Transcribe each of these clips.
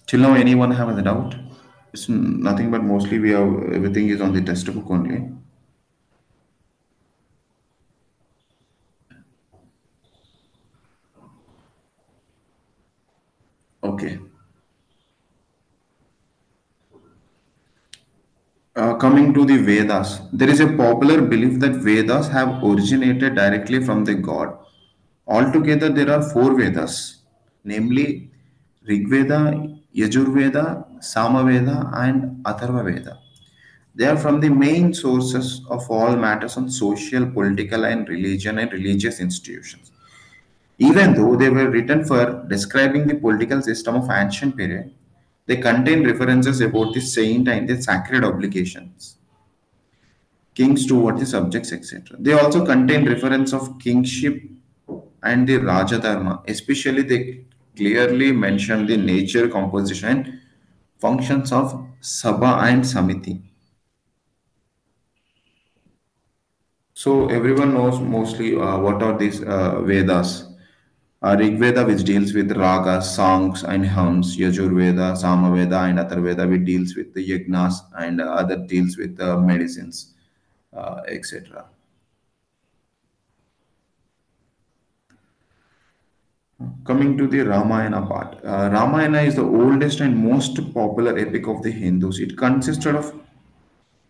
Till now, anyone have a doubt? It's nothing but mostly we have everything is on the textbook only. Okay. Coming to the Vedas, there is a popular belief that Vedas have originated directly from the god. Altogether, there are four Vedas, namely Rig Veda, Yajurveda, Samaveda, and Atharva Veda. They are from the main sources of all matters on social, political, and religion and religious institutions. Even though they were written for describing the political system of ancient period, they contain references about the saint and the sacred obligations, kings toward the subjects, etc. They also contain reference of kingship and the Rajadharma, especially they clearly mention the nature, composition, and functions of Sabha and Samiti. So everyone knows mostly what are these Vedas. Rig Veda, which deals with ragas, songs, and hymns. Yajur Veda, Samaveda, and Atharveda, which deals with the yagnas, and other deals with medicines, etc. Coming to the Ramayana part, Ramayana is the oldest and most popular epic of the Hindus. It consisted of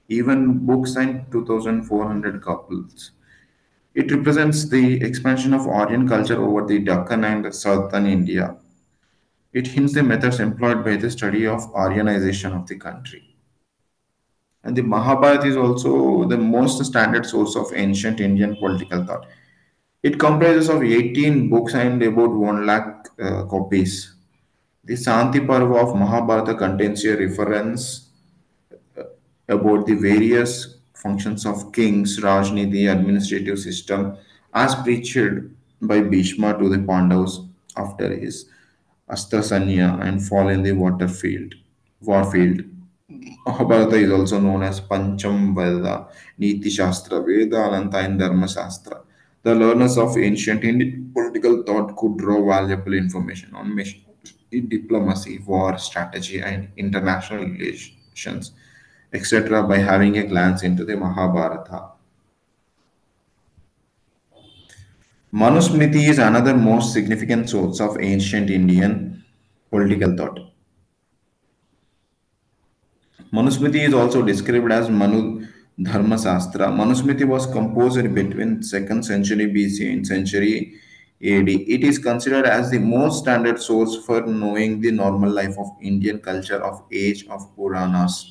even books and 2,400 couples. It represents the expansion of Aryan culture over the Deccan and southern India. It hints the methods employed by the study of Aryanization of the country. And the Mahabharata is also the most standard source of ancient Indian political thought. It comprises of 18 books and about 1 lakh copies. The Santi Parva of Mahabharata contains a reference about the various functions of kings, Rajniti, administrative system, as preached by Bhishma to the Pandavas after his Astra Sanya and fall in the warfield. Mahabharata is also known as Pancham Veda, Niti Shastra, Veda, Ananta, and Dharma Shastra. The learners of ancient Indian political thought could draw valuable information on diplomacy, war, strategy, and international relations, etc., by having a glance into the Mahabharata. Manusmriti is another most significant source of ancient Indian political thought. Manusmriti is also described as Manu Dharma Sastra. Manusmriti was composed between 2nd century BC and century AD. It is considered as the most standard source for knowing the normal life of Indian culture of age of Puranas.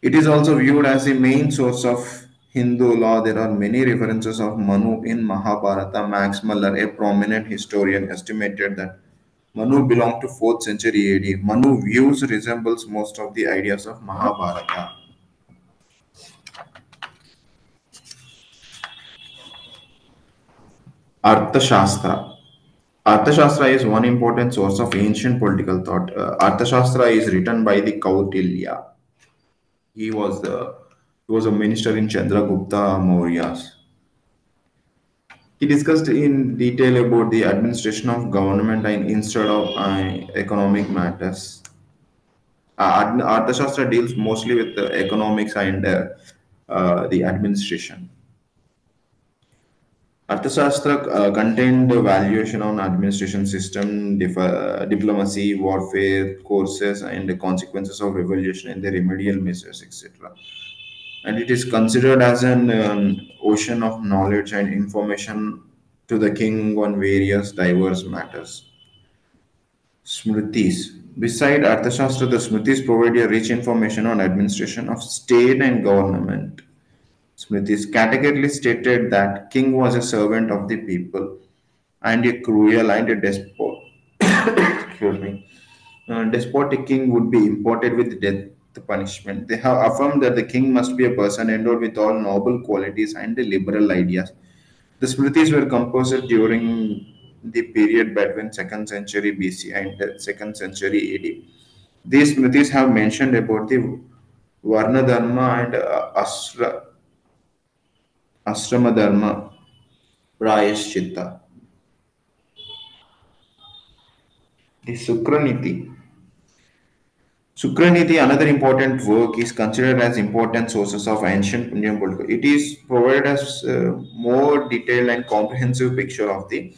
It is also viewed as the main source of Hindu law. There are many references of Manu in Mahabharata. Max Muller, a prominent historian, estimated that Manu belonged to 4th century AD. Manu views resembles most of the ideas of Mahabharata. Arthashastra. Arthashastra is one important source of ancient political thought. Arthashastra is written by the Kautilya. He was a minister in Chandragupta Maurya's. He discussed in detail about the administration of government and instead of economic matters. Arthashastra deals mostly with the economics and the administration. Arthashastra contained the valuation on administration system, diplomacy, warfare, courses, and the consequences of revolution and the remedial measures, etc. And it is considered as an ocean of knowledge and information to the king on various diverse matters. Smritis. Beside Arthashastra, the Smritis provide a rich information on administration of state and government. Smritis categorically stated that king was a servant of the people and a cruel and a despot. Excuse me. Despotic king would be imported with death punishment. They have affirmed that the king must be a person endowed with all noble qualities and liberal ideas. The Smritis were composed during the period between 2nd century BC and the 2nd century AD. These Smritis have mentioned about the Varna Dharma and Ashrama Dharma Prayashchitta. The Sukraniti. Sukraniti, another important work, is considered as important sources of ancient Indian political. It is provided as more detailed and comprehensive picture of the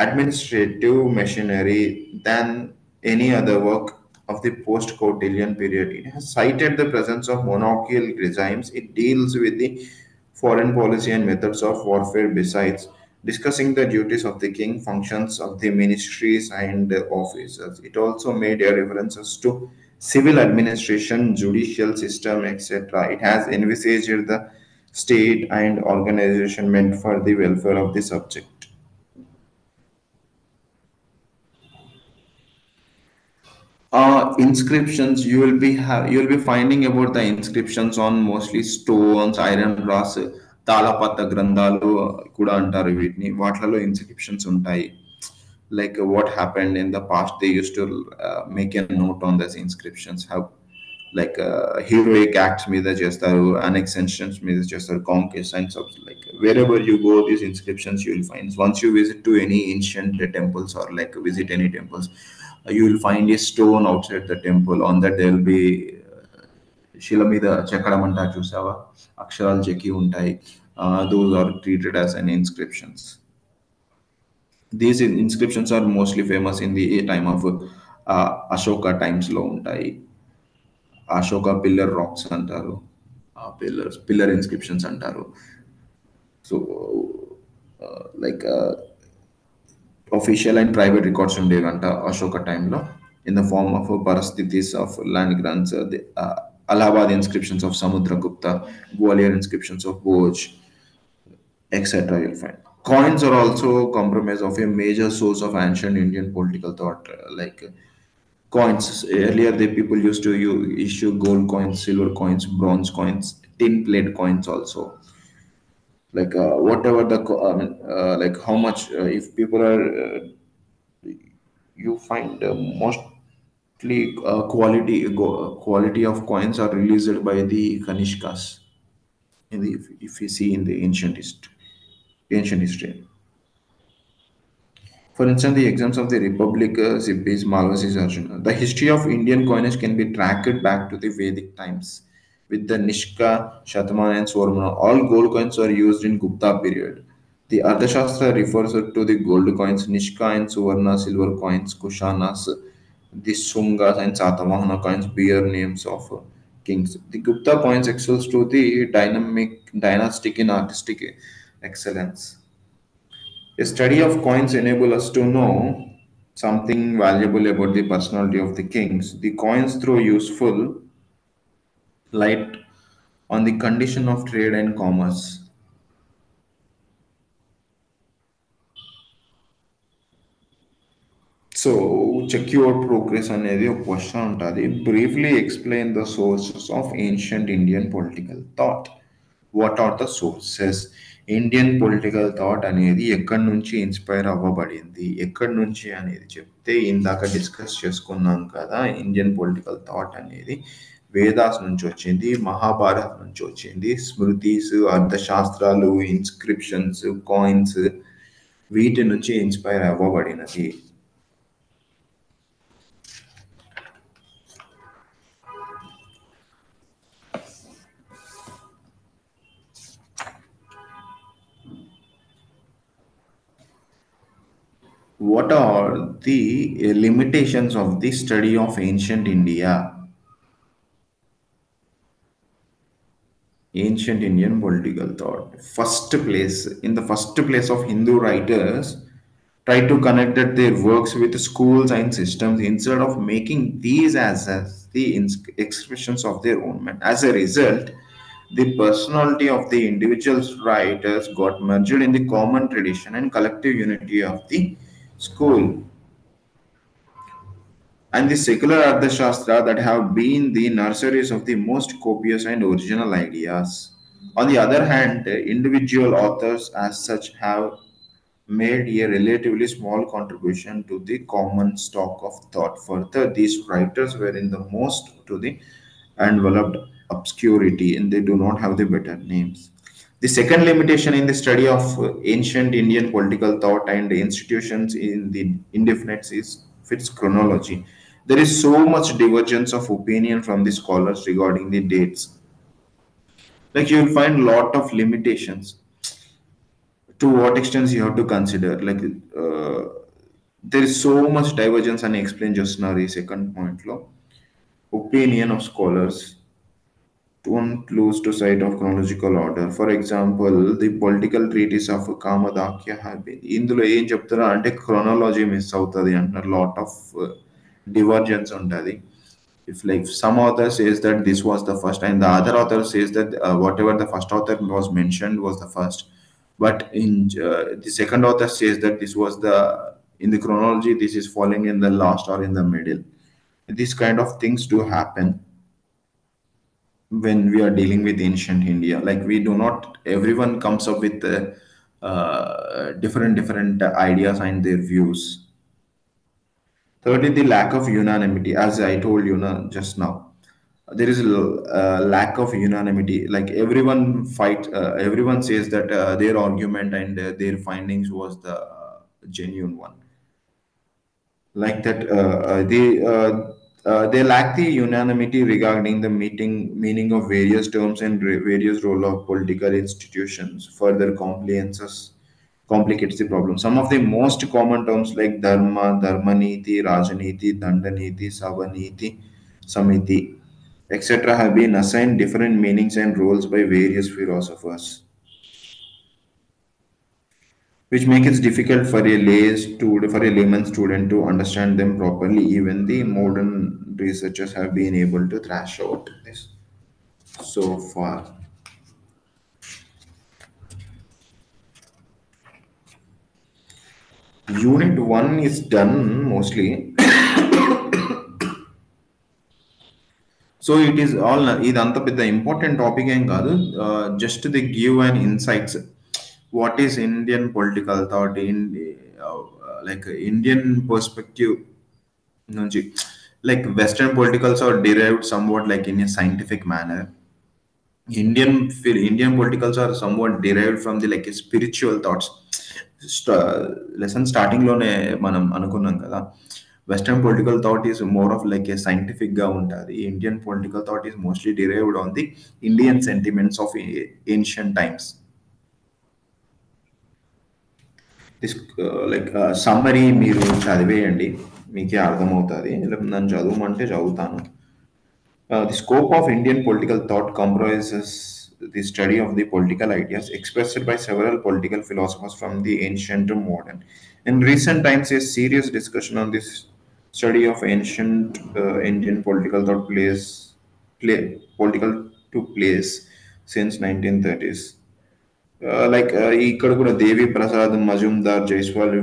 administrative machinery than any other work of the post-Caudillian period. It has cited the presence of monarchical regimes. It deals with the foreign policy and methods of warfare besides discussing the duties of the king, functions of the ministries and officers. It also made a references to civil administration, judicial system, etc. It has envisaged the state and organization meant for the welfare of the subject. Inscriptions, you will be finding about the inscriptions on mostly stones, iron brass, తాళపత్ర గ్రంథాలు కూడా అంటారు వీటిని. వాటిలలో inscriptions ఉంటాయి. Like what happened in the past, they used to make a note on these inscriptions, how like heroic acts మీద చేస్తారు, annexations మీద చేస్తారు, conquest and stuff. Like wherever you go, these inscriptions you will find. Once you visit to any ancient temples or like visit any temples, you will find a stone outside the temple. On that there will be శిల మీద చెక్కడం అంటారు చూసావా, అక్షరాలు చెక్కి ఉంటాయి. Those are treated as an inscriptions. These inscriptions are mostly famous in the time of Ashoka times లో ఉంటాయి. అశోక పిల్లర్ రాక్స్ అంటారు, ఆ పిల్లర్ ఇన్స్క్రిప్షన్స్ అంటారు. So like official and private records ఉండేవంట అశోక టైంలో ఇన్ ద ఫార్మ్ ఆఫ్ పరిస్థితిస్ of land grants, Allahabad inscriptions of Samudragupta, Gwalior inscriptions of Bhoj, etc. You'll find coins are also compromise of a major source of ancient Indian political thought. Like coins, earlier the people used to issue gold coins, silver coins, bronze coins, tin plate coins also. Like whatever the like how much if people are you find mostly quality of coins are released by the Kanishkas in the, if you see in the ancient history. For instance, the exams of the Republic, Sippis, Malvasis, Arjuna. The history of Indian coinage can be tracked back to the Vedic times. With the Nishka, Shatman, and Swarmana, all gold coins were used in Gupta period. The Ardhashastra refers to the gold coins, Nishka and Suvarna, silver coins, Kushanas, the Sungas and Satavahana coins bear names of kings. The Gupta coins excels to the dynastic and artistic excellence. A study of coins enable us to know something valuable about the personality of the kings. The coins throw useful light on the condition of trade and commerce. So, check your progress అనేది ఒక question ఉంటుంది. Briefly explain the sources of ancient Indian political thought. What are the sources? Indian political thought అనేది ఎక్కడి నుంచి inspire అవ్వబడింది, ఎక్కడి నుంచి అనేది చెప్తే ఇందాక డిస్కస్ చేసుకున్నాం కదా. ఇండియన్ పొలిటికల్ థాట్ అనేది వేదాస్ నుంచి వచ్చింది, మహాభారత్ నుంచి వచ్చింది, స్మృతీస్, అర్థశాస్త్రాలు, ఇన్స్క్రిప్షన్స్, కాయిన్స్, వీటి నుంచి inspire అవ్వబడినది. What are the limitations of the study of ancient India? Ancient Indian political thought. In the first place of Hindu writers, try to connect that their works with schools and systems instead of making these as the expressions of their own mind. As a result, the personality of the individual writers got merged in the common tradition and collective unity of the school and the secular Arthashastra that have been the nurseries of the most copious and original ideas. On the other hand, individual authors as such have made a relatively small contribution to the common stock of thought. Further, these writers were in the most to the enveloped obscurity and they do not have the better names. The second limitation in the study of ancient Indian political thought and institutions in the indefinite is its chronology. There is so much divergence of opinion from the scholars regarding the dates. Like you will find lot of limitations to what extent you have to consider. There is so much divergence, and I explained just now the second point law. Opinion of scholars don't lose to sight of chronological order. For example, the political treatise of Kamadakya have been ఇందులో ఏం చెప్తారా అంటే chronology miss అవుతుంది అంటున్నారు lot of divergence ఉంటుంది. If like some author says that this was the first and the other author says that whatever the first author was mentioned was the first, but in the second author says that this was the in the chronology this is falling in the last or in the middle. These kind of things do happen when we are dealing with ancient India. Like we do not, everyone comes up with different ideas and their views. Thirdly, the lack of unanimity, as I told you just now. There is a lack of unanimity. Like everyone says that their argument and their findings was the genuine one. Like that they lack the unanimity regarding the meaning of various terms and various role of political institutions further complicates the problem. Some of the most common terms like dharma, dharmaniti, rajaniti, dandaniti, savaniti, samiti, etc. have been assigned different meanings and roles by various philosophers, which make it difficult for a layman student to understand them properly. Even the modern researchers have been able to thrash out this so far. Unit 1 is done mostly. So it is all ఇదంతా పెద్ద important topic ఏం కాదు. Just the give and insights what is Indian political thought in like Indian perspective నుంచి, like Western politicals are derived somewhat like in a scientific manner. Indian politicals are somewhat derived from the like spiritual thoughts. Lesson starting లోనే మనం అనుకున్నాం కదా, western political thought is more of like A scientific గా ఉంటుంది. Indian political thought is mostly derived on the Indian sentiments of ancient times. This like summary మీరు చదివేయండి, మీకే అర్థమవుతుంది. నన్ను చదవమంటే చదువుతాను. The scope of Indian political thought comprises the study of the political ideas expressed by several political philosophers from the ancient to modern. In recent times, a serious discussion on this study of ancient Indian political thought political took place since 1930s. ఇక్కడ కూడా దేవి ప్రసాద్ మజుందార్ జైస్వాల్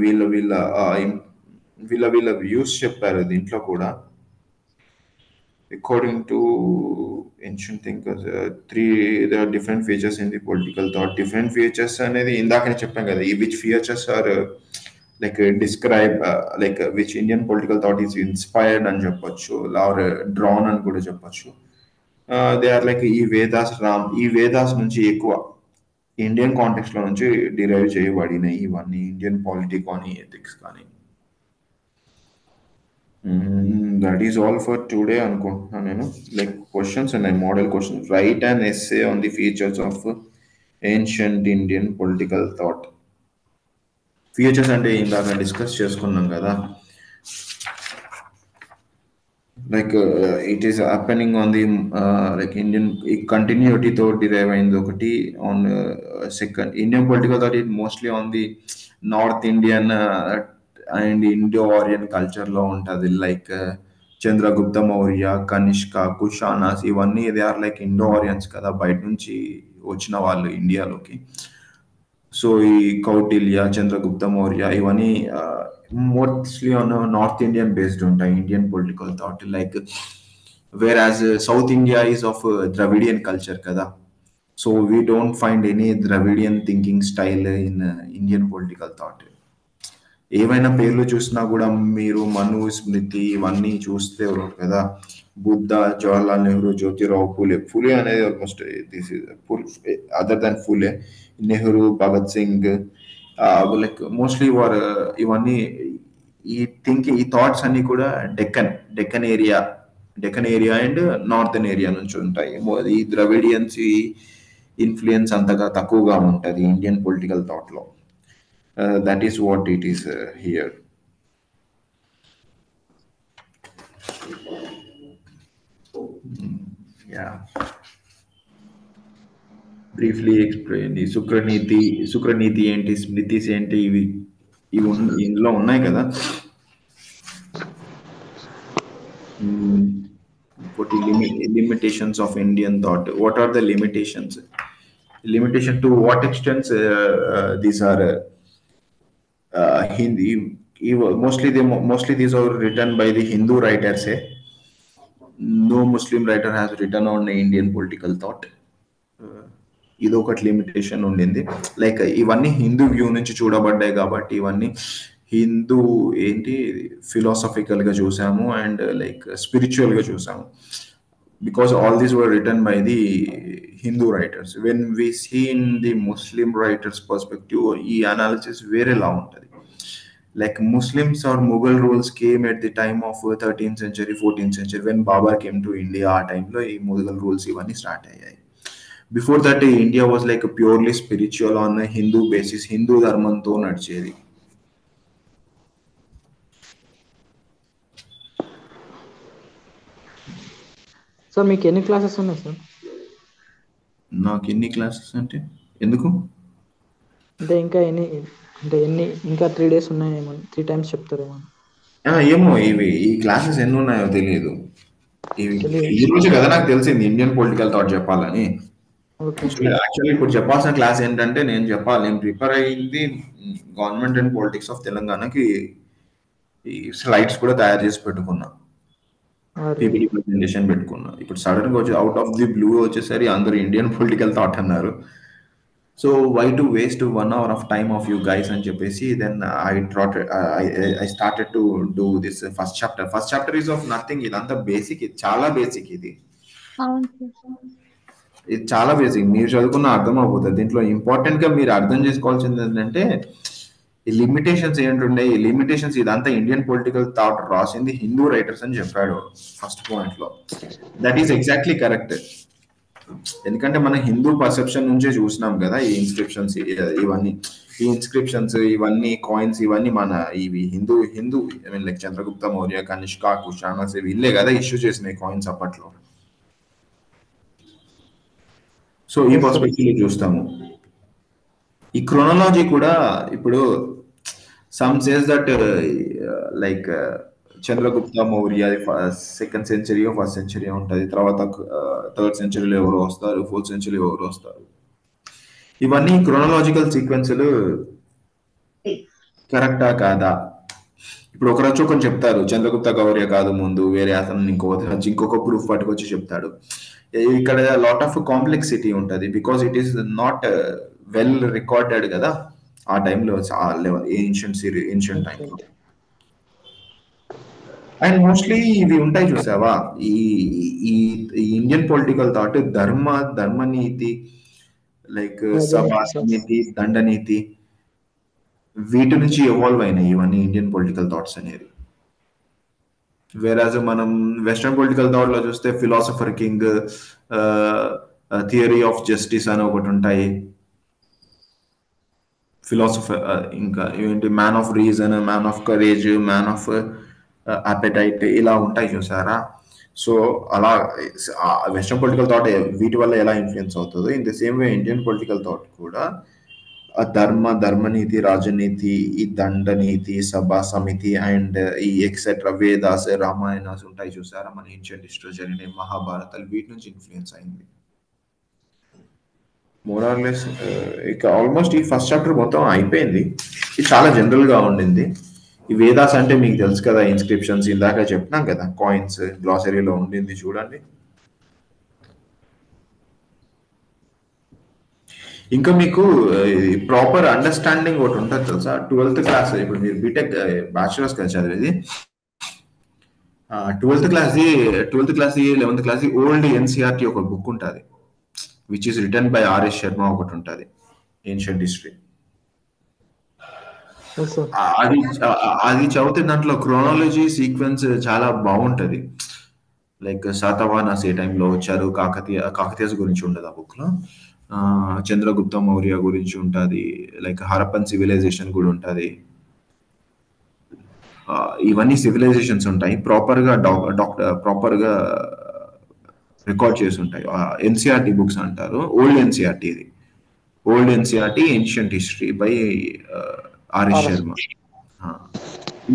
వీళ్ళ views చెప్పారు దీంట్లో కూడా. According to ancient thinkers, there are different features in the political thought. Different features అనేది ఇందాకనే చెప్పాం కదా, ఈ which features are describe which Indian political thought is inspired అని చెప్పొచ్చు, or drawn అని కూడా చెప్పొచ్చు. దే ఆర్ లైక్ ఈ వేదాస్ నుంచి ఎక్కువ ఇండియన్ కాంటెక్స్ట్ లో నుంచి డిరైవ్ చేయబడినాయి ఇవన్నీ, ఇండియన్ పాలిటీ కానీ ఎథిక్స్ కానీ. That is all for today అనుకుంటున్నాను నేను. Like questions and model questions. Write an essay on the features of ancient Indian political thought. Features అంటే ఇందాక డిస్కస్ చేసుకున్నాం కదా, it is happening on the like Indian continuity తో derive అయింది ఒకటి. On second Indian political thought is mostly on the North Indian and Indo Aryan కల్చర్లో ఉంటుంది. Like Chandragupta Maurya, Kanishka, Kushanas, ఇవన్నీ they are like Indo Aryans కదా, బయట నుంచి వచ్చిన వాళ్ళు ఇండియాలోకి. సో ఈ కౌటిల్య, చంద్రగుప్త మౌర్య ఇవన్నీ mostly on north Indian based ఉంటాయి Indian political thought. Like whereas south India is of Dravidian culture కదా, so we don't find any Dravidian thinking style in Indian political thought. ఏవైనా పేర్లు చూసినా కూడా మీరు మను, స్మృతి ఇవన్నీ చూస్తే కదా, బుద్ధ, జవహర్లాల్ నెహ్రూ, జ్యోతిరావు ఫూలే. ఫూలే అనేది almost this is other than Phule, Nehru, Bhagat Singh, like mostly ఇవన్నీ ఈ ఈ థాట్స్ అన్ని కూడా Deccan area Deccan area and northern area నుంచి ఉంటాయి. ఈ ద్రవిడియన్స్ ఇన్ఫ్లుయెన్స్ అంతగా తక్కువగా ఉంటుంది ఇండియన్ పొలిటికల్ థాట్లో. That is what it is here. Yeah, briefly explain the Shukraniti ఏంటి, స్మృతిస్ ఏంటి, ఇందులో ఉన్నాయి కదా. ఇంకోటి limitations of Indian thought. What are the limitations? Limitation to what extent these are Hindi. Mostly these are written by the Hindu writers. No Muslim writer has written on Indian political thought. ఇది ఒకటి limitation ఉండింది. Like ఇవన్నీ Hindu view నుంచి చూడబడ్డాయి కాబట్టి ఇవన్నీ హిందూ ఏంటి philosophical గా చూసాము అండ్ లైక్ స్పిరిచువల్ గా చూసాము. Because all these were written by the Hindu writers. When we see in the Muslim writers perspective ఈ అనాలిసిస్ వేరేలా ఉంటుంది. Like Muslims or Mughal rules came at the time of 13th century, 14th century when Babur came to India. ఆ టైంలో ఈ Mughal rules ఇవన్నీ start అయ్యాయి. Before that India was like purely spiritual on Hindu basis, Hindu ధర్మంతో నడిచేది. Sir మీకు ఎన్ని classes ఉన్నాయి సార్? నాకు ఎన్ని క్లాసెస్ అంటే ఎందుకు అంటే ఎన్ని ఇంకా 3 days ఉన్నాయేమో, 3 times చెప్తారేమో. ఏమో ఈ క్లాసెస్ ఎన్ని ఉన్నాయో తెలియదు. తెలియదు. ఈ రోజు కదా నాకు తెలిసింది ఇండియన్ పొలిటికల్ థాట్ చెప్పాలని. ఓకే. యాక్చువల్లీ ఇప్పుడు చెప్పాల్సిన క్లాస్ ఏంటంటే నేను ప్రిపేర్ అయ్యింది గవర్నమెంట్ అండ్ పాలిటిక్స్ ఆఫ్ తెలంగాణకి ఈ స్లైడ్స్ కూడా తయారు చేసి పెట్టుకున్నా, పీపీటీ ప్రెజెంటేషన్ పెట్టుకున్నా. ఇప్పుడు సడన్ గా వచ్చి అవుట్ ఆఫ్ ది బ్లూ వచ్చేసరి అందరూ ఇండియన్ పొలిటికల్ థాట్ అన్నారు. So why to waste 1 hour of time of you guys అని చెప్పేసి then I started to do this first chapter. First chapter is of nothing. ఇదంతా basic, ఇది చాలా basic. ఇది చాలా బేసిక్. మీరు చదువుకున్న అర్థం అయిపోతుంది. దీంట్లో ఇంపార్టెంట్ గా మీరు అర్థం చేసుకోవాల్సింది ఏంటంటే ఈ లిమిటేషన్స్ ఏంటుండే. ఈ లిమిటేషన్స్ ఇదంతా ఇండియన్ పొలిటికల్ థాట్ రాసింది హిందూ రైటర్స్ అని చెప్పాడు ఫస్ట్ పాయింట్ లో. That is exactly correct. ఎందుకంటే మన హిందూ పర్సెప్షన్ నుంచే చూసినాం కదా ఈ ఇన్స్క్రిప్షన్స్ ఇవన్నీ కాయిన్స్ ఇవన్నీ మన ఇవి Hindu I mean like Chandragupta Maurya, Kanishka, Kushana వీళ్ళే కదా ఇష్యూ చేసినాయి కాయిన్స్ అప్పట్లో. సో ఈ పర్స్పెక్టివ్ చూస్తాము. ఈ క్రోనాలజీ కూడా ఇప్పుడు some says that like Chandragupta Maurya 2nd century, 1st century ఉంటుంది. తర్వాత 3rd centuryలో ఎవరు వస్తారు, 4th century ఎవరు వస్తారు. ఇవన్నీ క్రోనాలజికల్ సీక్వెన్స్లు కరెక్టా కాదా? ఇప్పుడు ఒకరోజు ఒకరు చెప్తారు చంద్రగుప్త గౌర్య కాదు ముందు వేరే అతను ఇంకొక ప్రూఫ్ పట్టుకొచ్చి చెప్తాడు. ఇక్కడ లాట్ ఆఫ్ కాంప్లెక్సిటీ ఉంటుంది because it is not well recorded కదా ఆ టైంలో, ఏన్షియంట్ టైంలో. అండ్ మోస్ట్లీ ఇవి ఉంటాయి చూసావా ఈ ఈ ఇండియన్ పొలిటికల్ థాట్ ధర్మనీతి లైక్ సమాజనీతి, దండనీతి వీటి నుంచి ఎవాల్వ్ అయినాయి ఇవన్నీ ఇండియన్ పొలిటికల్ థాట్స్ అనేది. వేరాజ్ మనం వెస్టర్న్ పొలిటికల్ థాట్ లో చూస్తే philosopher king, theory of justice అని ఒకటి ఉంటాయి. ఫిలాసఫర్ ఇంకా ఏంటి man of reason, man of courage, man of appetite ఇలా ఉంటాయి చూసారా. సో అలా వెస్టర్న్ పొలిటికల్ థాట్ వీటి వల్ల ఎలా ఇన్ఫ్లుయెన్స్ అవుతుందో in the same way Indian political thought కూడా ధర్మనీతి, రాజనీతి, ఈ దండనీతి, సభా సమితి అండ్ ఈ ఎక్సెట్రా వేదాస్, రామాయణాస్ ఉంటాయి చూసారా మన ఏన్షియంట్ హిస్టరీ జరిగిన మహాభారతాలు వీటి నుంచి ఇన్ఫ్లుయెన్స్ అయింది మోరార్లెస్. ఇక ఆల్మోస్ట్ ఈ ఫస్ట్ చాప్టర్ మొత్తం అయిపోయింది. ఇది చాలా జనరల్ గా ఉండింది. ఈ వేదాస్ అంటే మీకు తెలుసు కదా, ఇన్స్క్రిప్షన్స్ ఇందాక చెప్పినాం కదా, కాయిన్స్ గ్లాసరీలో ఉండింది చూడండి. ఇంకా మీకు ప్రాపర్ అండర్స్టాండింగ్ ఒకటి ఉంటుంది తెలుసా 12th క్లాస్. ఇప్పుడు మీరు బీటెక్ బ్యాచులర్స్ కదా చదివేది, 12th class 11th class old NCERT ఒక బుక్ ఉంటుంది which is written by RS Sharma ఒకటి ఉంటుంది ఏన్షియంట్ హిస్టరీ. Yes sir. అది అది చదివితే దాంట్లో క్రోనాలజీ సీక్వెన్స్ చాలా బాగుంటది. లైక్ శాతవాహనాస్ ఏ టైంలో వచ్చారు, కాకతీయస్ గురించి ఉండదు ఆ బుక్ లో. చంద్రగుప్త మౌర్య గురించి ఉంటది. లైక్ హరప్పన్ సివిలైజేషన్ కూడా ఉంటది. ఇవన్నీ సివిలైజేషన్స్ ఉంటాయి, ప్రాపర్ గా డాక్టర్ ప్రాపర్ గా రికార్డ్ చేసి ఉంటాయి. ఎన్సీఆర్టీ బుక్స్ అంటారు, ఓల్డ్ ఎన్సీఆర్టీ ఇది. Old NCERT ancient history by RS RS. Sharma. ఆ,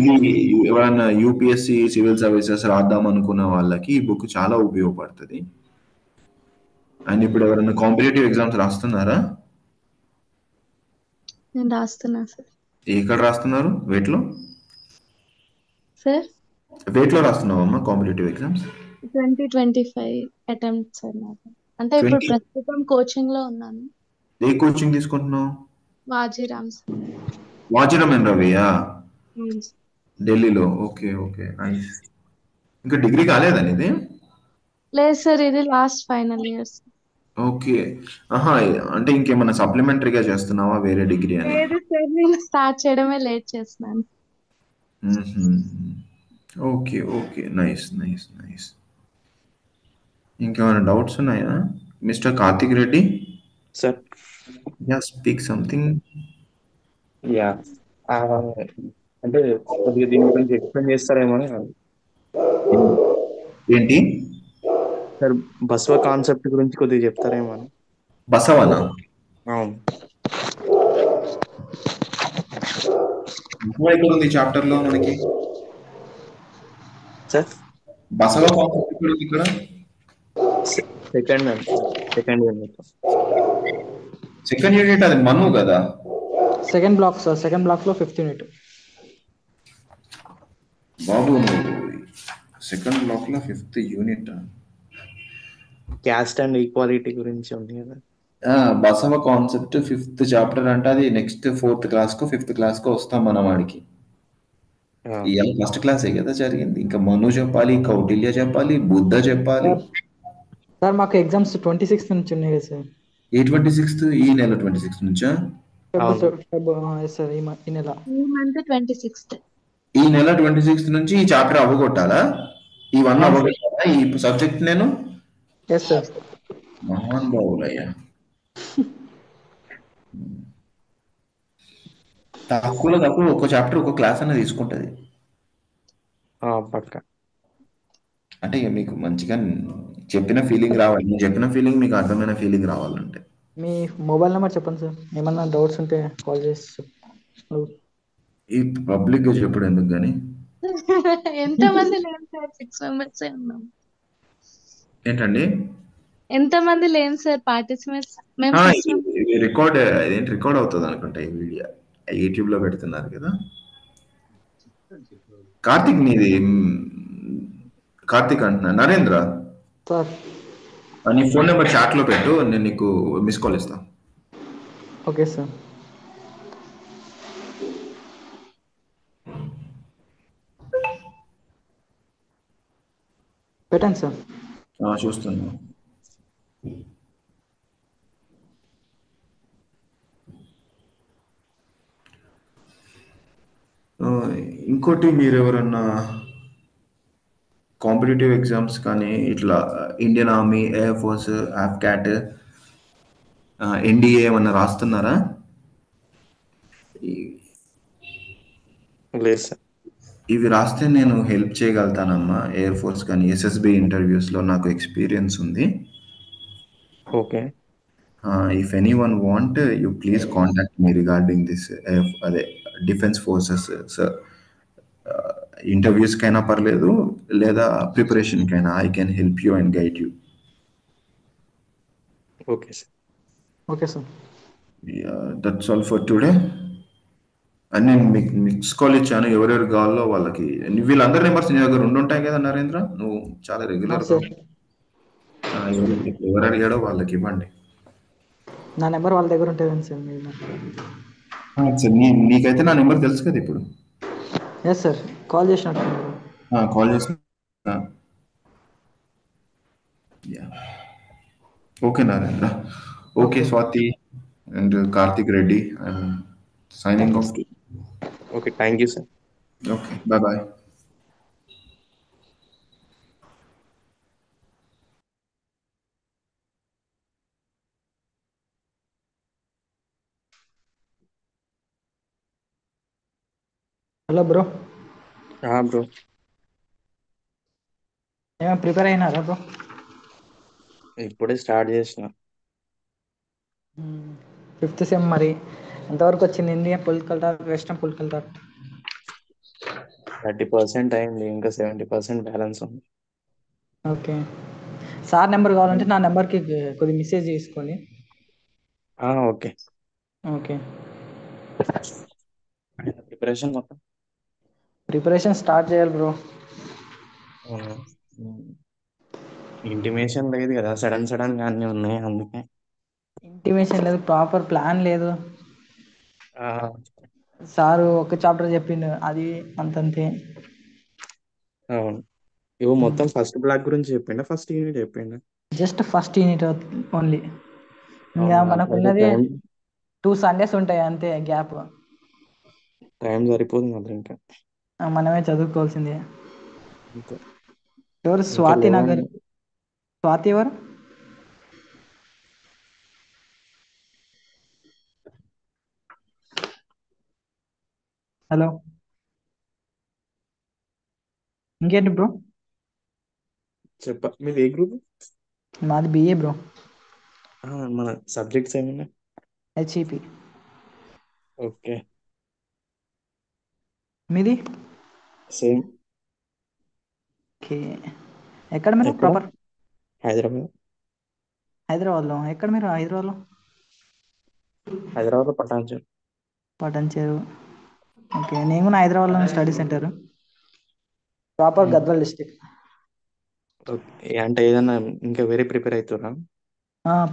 ఇది ఎవరైనా యూపీఎస్సి సివిల్ సర్వీసెస్ రాద్దాం అనుకున్న వాళ్ళకి ఈ బుక్ చాలా ఉపయోగపడుతుంది. అండ్ ఇప్పుడు ఎవరైనా కాంపిటేటివ్ ఎగ్జామ్స్ రాస్తున్నారా? నేను రాస్తున్నా సార్. ఎక్కడ రాస్తున్నారు? వేట్లో? సార్ వేట్లో రాస్తున్నావమ్మా కాంపిటేటివ్ ఎగ్జామ్స్? 2025 అటెంప్ట్ సార్ నాకు. అంటే ఇప్పుడు 20 ప్రస్తుతం కోచింగ్ లో ఉన్నాను. ఏ కోచింగ్ తీసుకుంటున్నావు? వాజీరామ్ సార్. వాచిరమేన్ రవియా? అవును సార్. ఢిల్లీలో. Okay, okay, nice. ఇంకా డిగ్రీ కాలేదని ఇది? లేదు సార్, ఇది లాస్ట్ ఫైనల్ ఇయర్స్. ఓకే. ఆహా! అంటే ఇంకేమన్నా సప్లిమెంటరీగా చేస్తున్నావా వేరే డిగ్రీ అని? లేదు సార్, నేను స్టార్ట్ చేయడమే లేట్ చేస్తున్నాను. హుహు. Okay, okay. Nice, nice, nice. ఇంకేమైనా డౌట్స్ ఉన్నాయా? Mister Karthik Reddy? Sir. Yeah! Speak something. Yeah అంటే కొద్దిగా దీని గురించి ఎక్స్ప్లెయిన్ చేస్తారేమో అని. ఏంటి? సార్, బస్వ కాన్సెప్ట్ గురించి కొద్దిగా చెప్తారేమో అని. బసవనా? అవును బసవ ఎక్కడుంది చాప్టర్‌లో మనకి? సార్. బసవ కాన్సెప్ట్ ఎక్కడుంది ఇక్కడ? Second and second unit. Second unit అది మను కదా? Second block sir, second block లో 5th యూనిట్. బాబు నువ్వు సెకండ్ బ్లాక్‌లో 5th యూనిటా? క్యాస్ట్ అండ్ ఈక్వాలిటీ గురించి ఉంది కదా. బసవ కాన్సెప్ట్ 5th చాప్టర్ అంటే అది నెక్స్ట్ 4th క్లాస్‌కో 5th క్లాస్‌కో వస్తాం మనం వాడికి. ఆ, ఇవాళ ఫస్ట్ క్లాసే కదా జరిగింది. ఇంకా మను చెప్పాలి, కౌటిల్య చెప్పాలి, బుద్ధ చెప్పాలి. సార్ సార్ మాకు ఎగ్జామ్స్ 26th నుంచి ఉన్నాయి కదా సార్. ఏ 26th? ఈ నెల 26th నుంచా? ఫెబ్ అవును ఫెబ్ ఎస్ సార్, ఈ నెల. ఈ మంత్ 26th. ఈ నెల 26th నుంచి ఈ చాప్టర్ అవ్వగొట్టాలా? ఇవన్నీ అవును సార్. అవ్వగొట్టాలా ఈ సబ్జెక్ట్ నేను? Yes sir. మహానుభావులయ్యా. తక్కువలో తక్కువ ఒక్కో చాప్టర్ ఒక్కో క్లాస్ అన్న తీసుకుంటది. పక్క. అంటే ఇక మీకు మంచిగా చెప్పిన ఫీలింగ్ రావాలి. నేను చెప్పిన ఫీలింగ్ మీకు అర్థమైన ఫీలింగ్ రావాలంటే. మీ మొబైల్ నెంబర్ చెప్పండి సార్, ఏమన్నా డౌట్స్ ఉంటే కాల్ చేసి అడుగు. ఈ పబ్లిక్గా చెప్పడం ఎందుకు కానీ. ఎంతమంది లేము సార్, 6 మెంబర్స్ ఉన్నాం. ఏంటండి? ఎంతమంది లేము సార్ పార్టిసిపేట్స్, మేము 6 మెంబర్స్. ఇది రికార్డ్, ఇదేంటి రికార్డ్ అవుతుంది అనుకుంటా ఈ వీడియో. యూట్యూబ్లో పెడుతున్నారు కదా. కార్తిక్ నీది కార్తిక్ అంటున్నా, నరేంద్ర సార్. నీ ఫోన్ నెంబర్ చాట్లో పెట్టు, నేను నీకు మిస్ కాల్ ఇస్తాను. Okay sir. పెట్టండి సార్. చూస్తున్నాను. ఆ, ఇంకోటి మీరు ఎవరన్నా కాంపిటేటివ్ ఎగ్జామ్స్ కానీ ఇట్లా Indian army, air force, AFCAT, NDA ఏమన్నా రాస్తున్నారా? ఈ- లేదు సార్. ఇవి రాస్తే నేను హెల్ప్ చేయగలుగుతానమ్మా. ఎయిర్ ఫోర్స్ కానీ ఎస్ఎస్బి ఇంటర్వ్యూస్లో నాకు ఎక్స్పీరియన్స్ ఉంది. Okay. If any one want you please contact me regarding this, అదే డిఫెన్స్ ఫోర్సెస్ సార్. ఇంటర్వ్యూస్కైనా పర్లేదు, లేదా ప్రిపరేషన్కైనా I can help you and guide you. Okay sir. Okay sir. That's all for today. అని నేను మీకు మిక్స్ కాల్ ఇచ్చాను, ఎవరెవరు కావాలో వాళ్ళకి. వీళ్ళందరి నెంబర్స్ నీ దగ్గర ఉండుంటాయి కదా నరేంద్ర, నువ్వు చాలా రెగ్యులర్ అవును సార్. ఎవరు అడిగాడో వాళ్ళకి ఇవ్వండి. నా నెంబర్ వాళ్ళ దగ్గర ఉంటుంది సార్. మీరు సరే, నీకైతే నా నెంబర్ తెలుసు కదా ఇప్పుడు. ఎస్ సార్, కాల్ చేసినట్టున్నారు. కాల్ చేసి. Okay Narendra. Okay okay. Swathi and Karthik Reddy, I'm signing thank you. Of. Okay. Thank you sir. Okay, bye bye. Hello bro, bro. ఏమైనా ప్రిపేర్ అయినారా బ్రో? ఇప్పుడే స్టార్ట్ చేసిన. ఫిఫ్త్ సెమ్ మరి ఎంతవరకు వచ్చింది? Indian political talk, western political talk. 30% అయింది, ఇంకా 70% balance ఉంది. Okay, sir number కావాలంటే నా నెంబర్కి కొద్దిగా మెసేజ్ చేసుకోండి. ఓకే. ఓకే, ప్రిపరేషన్ మొత్తం. ప్రిపరేషన్ స్టార్ట్ చేయాలి బ్రో. ఇంటిమేషన్ లేదు కదా, సడన్ సడన్ గా అన్నీ ఉన్నాయి అందుకే. ఇంటిమేషన్ లేదు, ప్రాపర్ ప్లాన్ లేదు. ఆ, సారు ఒక చాప్టర్ చెప్పిండు, అది అంతంతే. అవును. ఇవో మొత్తం ఫస్ట్ బ్లాక్ గురించి చెప్పిండా, ఫస్ట్ యూనిట్ చెప్పిండా? Just first unit only. ఇంకా అవునా, అట్లయితే మనకున్నది టైం 2 సండేస్ ఉంటాయి అంతే గ్యాప్. టైం సరిపోదు మరి ఇంకా. మనమే చదువుకోవాల్సిందే. అంతే. ఎవరు? ఇంకా స్వాతి నగర్. స్వాతి ఎవరు? హలో, ఇంకేంటి బ్రో? మీది ఏ గ్రూప్? మాది బిఏ బ్రో. మన సబ్జెక్ట్స్ ఏమన్నా? హెచ్ఈపి. ఓకే. మీది? సేమ్. ఓకే, ఎక్కడ మీరు ఎక్కడ? ప్రాపర్? హైదరాబాద్. హైదరాబాద్లో ఎక్కడ మీరు? హైదరాబాద్లో హైదరాబాద్ లో పటాన్చెరు. పటంచేరు. ఓకే, నేను కూడా హైదరాబాద్లో స్టడీ సెంటర్, ప్రాపర్ మ్మ్. గద్వాల్ డిస్టిక్. ఓకే, అంటే ఏదన్నా ఇంకా వేరే ప్రిపేర్ అవుతురా?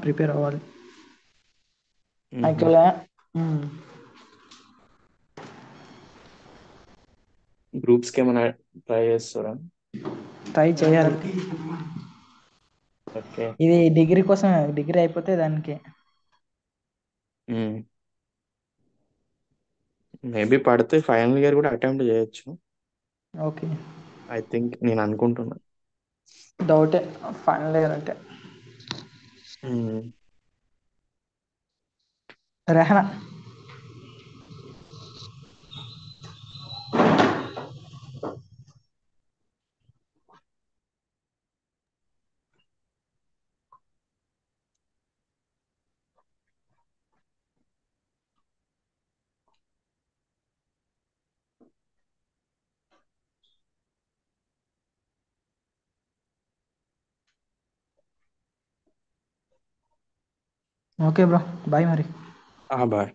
ప్రిపేర్ అవ్వాలి మ్మ్. యాక్చువల్గా. గ్రూప్స్ కి ఏమైనా ట్రై చేస్తారా? ట్రై చేయాలి. ఓకే. ఇది డిగ్రీ కోసం, డిగ్రీ అయిపోతే దానికి. మేబీ పడితే ఫైనల్ ఇయర్ కూడా అటెంప్ట్ చేయొచ్చు. ఓకే, ఐ థింక్, నేను అనుకుంటున్నా. డౌటే ఫైనల్ ఇయర్ అంటే. మ్మ్. రెహనా. ఓకే బ్రో, బాయ్ మరి. బాయ్.